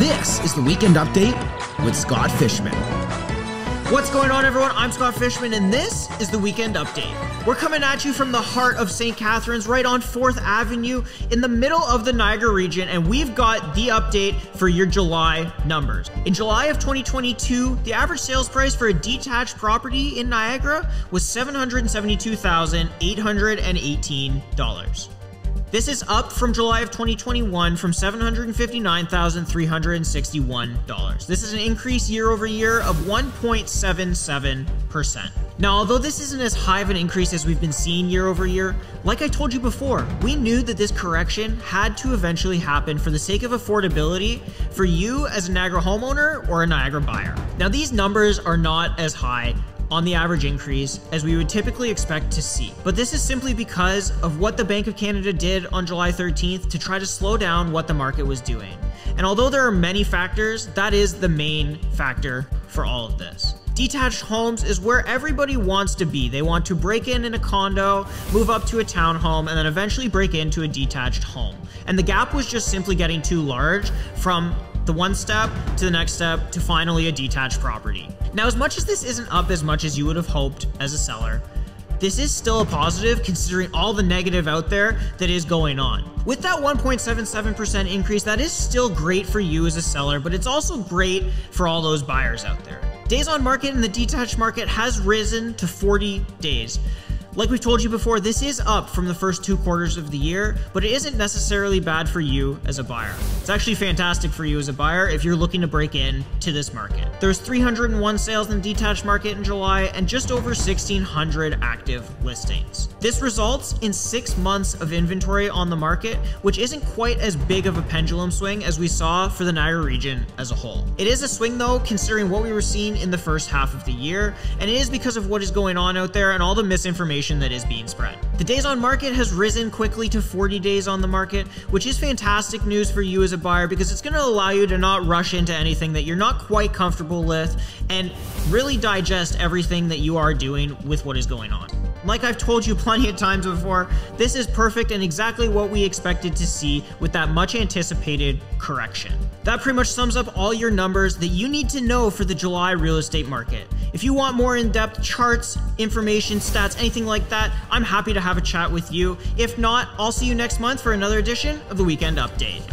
This is the Weekend Update with Scott Fishman. What's going on, everyone? I'm Scott Fishman, and this is the Weekend Update. We're coming at you from the heart of St. Catharines, right on 4th Avenue, in the middle of the Niagara region, and we've got the update for your July numbers. In July of 2022, the average sales price for a detached property in Niagara was $772,818. This is up from July of 2021 from $759,361. This is an increase year over year of 1.77%. Now, although this isn't as high of an increase as we've been seeing year over year, like I told you before, we knew that this correction had to eventually happen for the sake of affordability for you as a Niagara homeowner or a Niagara buyer. Now, these numbers are not as high on the average increase as we would typically expect to see. But this is simply because of what the Bank of Canada did on July 13th to try to slow down what the market was doing. And although there are many factors, that is the main factor for all of this. Detached homes is where everybody wants to be. They want to break in a condo, move up to a townhome, and then eventually break into a detached home. And the gap was just simply getting too large from the one step to the next step to finally a detached property. Now, as much as this isn't up as much as you would have hoped as a seller, this is still a positive considering all the negative out there that is going on. With that 1.77% increase, that is still great for you as a seller, but it's also great for all those buyers out there. Days on market in the detached market has risen to 40 days. Like we've told you before, this is up from the first 2 quarters of the year, but it isn't necessarily bad for you as a buyer. It's actually fantastic for you as a buyer if you're looking to break in to this market. There's 301 sales in the detached market in July and just over 1,600 active listings. This results in 6 months of inventory on the market, which isn't quite as big of a pendulum swing as we saw for the Niagara region as a whole. It is a swing though, considering what we were seeing in the first half of the year, and it is because of what is going on out there and all the misinformation that is being spread. The days on market has risen quickly to 40 days on the market, which is fantastic news for you as a buyer because it's going to allow you to not rush into anything that you're not quite comfortable with and really digest everything that you are doing with what is going on. Like I've told you plenty of times before, this is perfect and exactly what we expected to see with that much anticipated correction. That pretty much sums up all your numbers that you need to know for the July real estate market. If you want more in-depth charts, information, stats, anything like that, I'm happy to have a chat with you. If not, I'll see you next month for another edition of the Weekend Update.